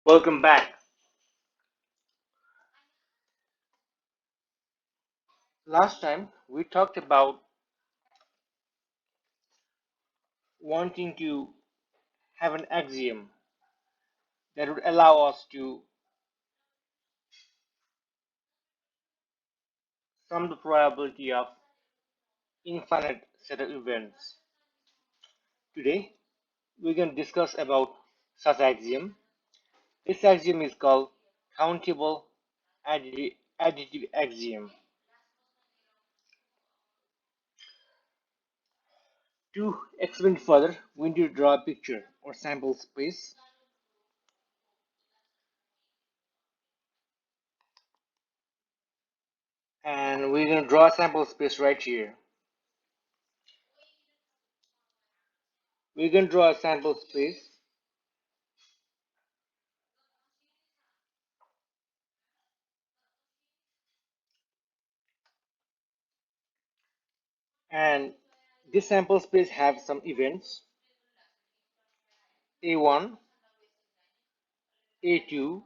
Welcome back. Last time we talked about wanting to have an axiom that would allow us to sum the probability of infinite set of events. Today we're going to discuss about such axiom. This axiom is called countable additive axiom. To explain further, we need to draw a picture or sample space. And we're going to draw a sample space right here. We're going to draw a sample space. And this sample space have some events A1, A2,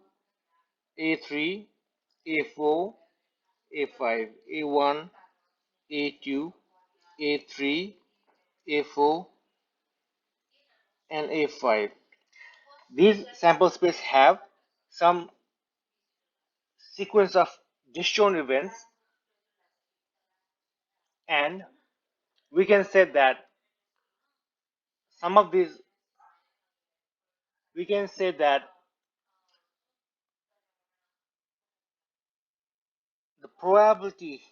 A3, A4, A5, A1, A2, A3, A4, and A5. These sample space have some sequence of disjoint events, and we can say that some of these we can say that the probability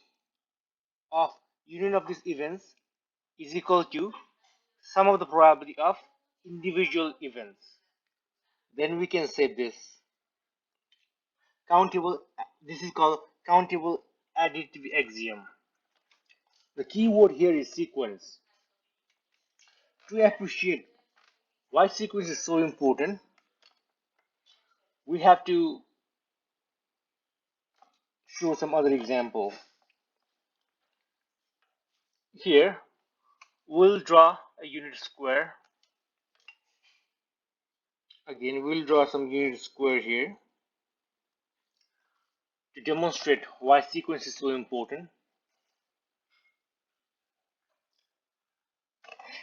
of union of these events is equal to sum of the probability of individual events. Then we can say countable this is called countable additive axiom. The key word here is sequence. To appreciate why sequence is so important, we have to show some other example. Here we'll draw a unit square. Again, we'll draw some unit square here to demonstrate why sequence is so important.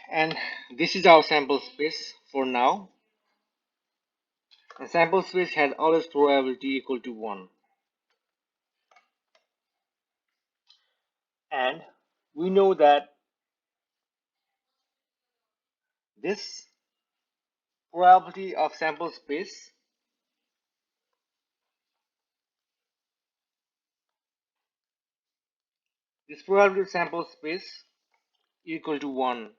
And this is our sample space for now. The sample space has always probability equal to 1. And we know that this probability of sample space this probability of sample space equal to 1.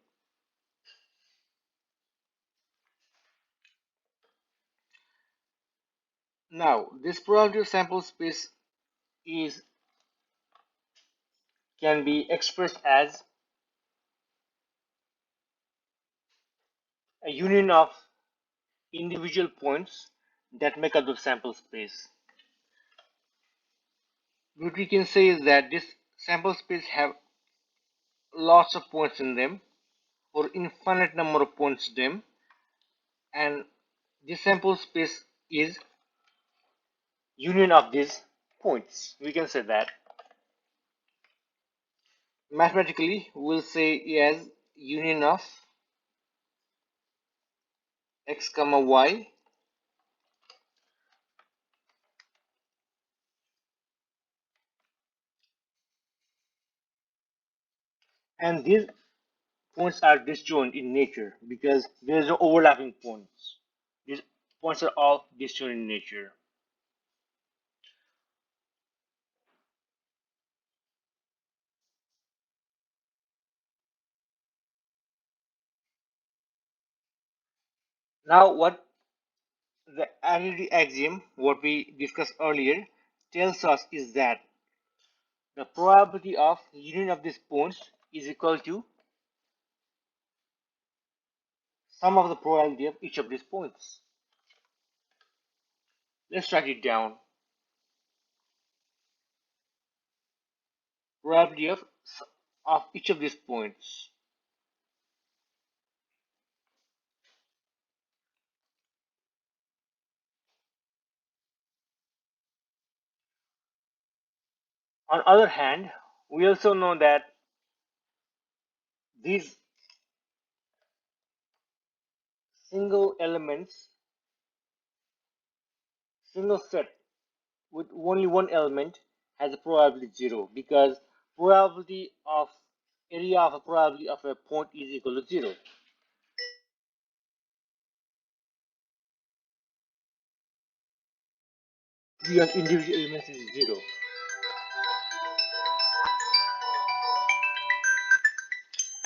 Now this probability of sample space is can be expressed as a union of individual points that make up the sample space. What we can say is that this sample space have lots of points in them or infinite number of points in them, and this sample space is union of these points. We can say that mathematically we'll say as union of x comma y and these points are disjoint in nature because there is no overlapping points. These points are all disjoint in nature. Now what the identity axiom what we discussed earlier tells us is that the probability of union of these points is equal to sum of the probability of each of these points. Let's write it down. Probability of each of these points. On other hand, we also know that these single elements, single set with only one element has a probability 0 because probability of area of a probability of a point is equal to 0. Beyond individual elements is 0.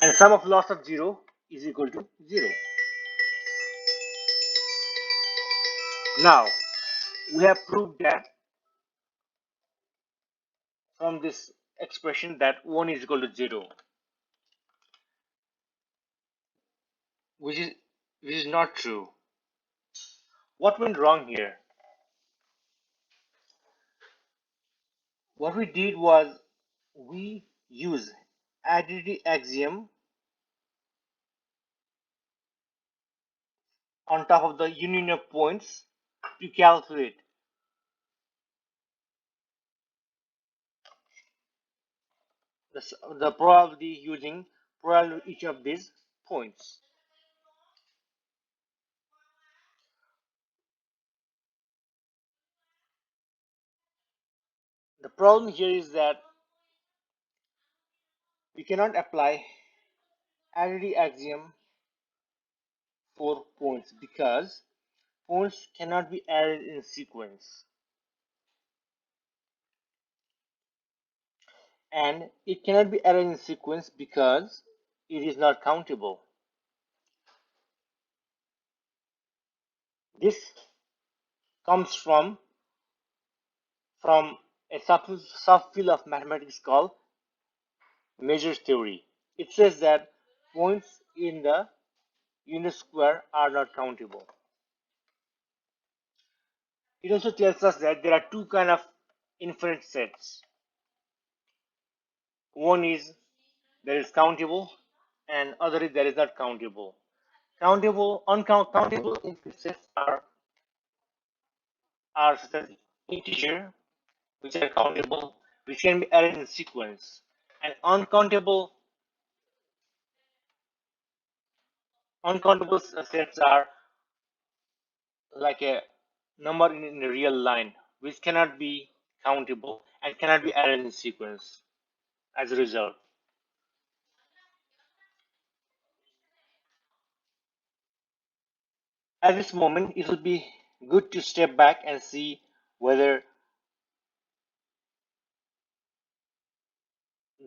And sum of loss of 0 is equal to 0. Now, we have proved that from this expression that 1 is equal to 0, which is not true. What went wrong here? What we did was we use identity axiom on top of the union of points to calculate the probability using probability of each of these points. The problem here is that we cannot apply identity axiom for points because points cannot be added in sequence, and it cannot be added in sequence because it is not countable. This comes from a subfield of mathematics called measure theory. It says that points in the unit square are not countable. It also tells us that there are two kind of infinite sets. One is that is countable, and other is that is not countable. Uncountable infinite sets are such as integer, which are countable, which can be added in sequence, and uncountable sets are like a number in a real line, which cannot be countable and cannot be added in sequence as a result. At this moment, it will be good to step back and see whether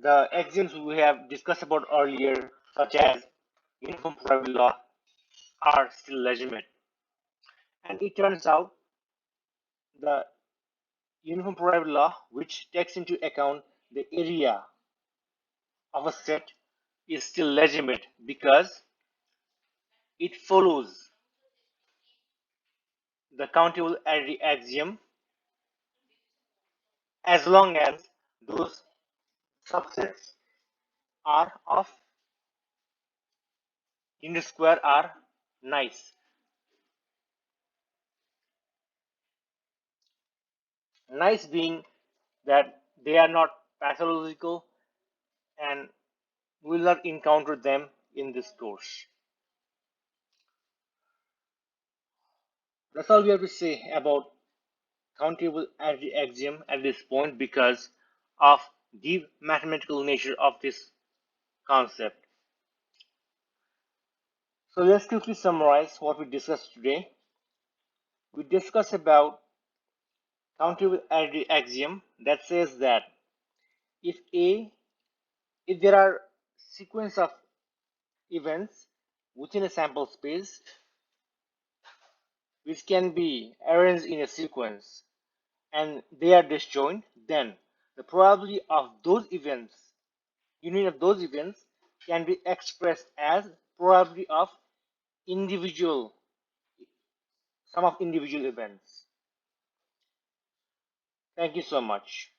the axioms we have discussed about earlier, such as uniform probability law, are still legitimate. And it turns out the uniform probability law, which takes into account the area of a set, is still legitimate because it follows the countable identity axiom as long as those subsets are of unit square are nice. Nice being that they are not pathological and we will not encounter them in this course. That's all we have to say about countable identity axiom at this point because of the mathematical nature of this concept. So let's quickly summarize what we discussed today. We discussed about countable identity axiom that says that if if there are sequence of events within a sample space which can be arranged in a sequence and they are disjoint, then the probability of those events, union of those events, can be expressed as probability of individual, sum of individual events. Thank you so much.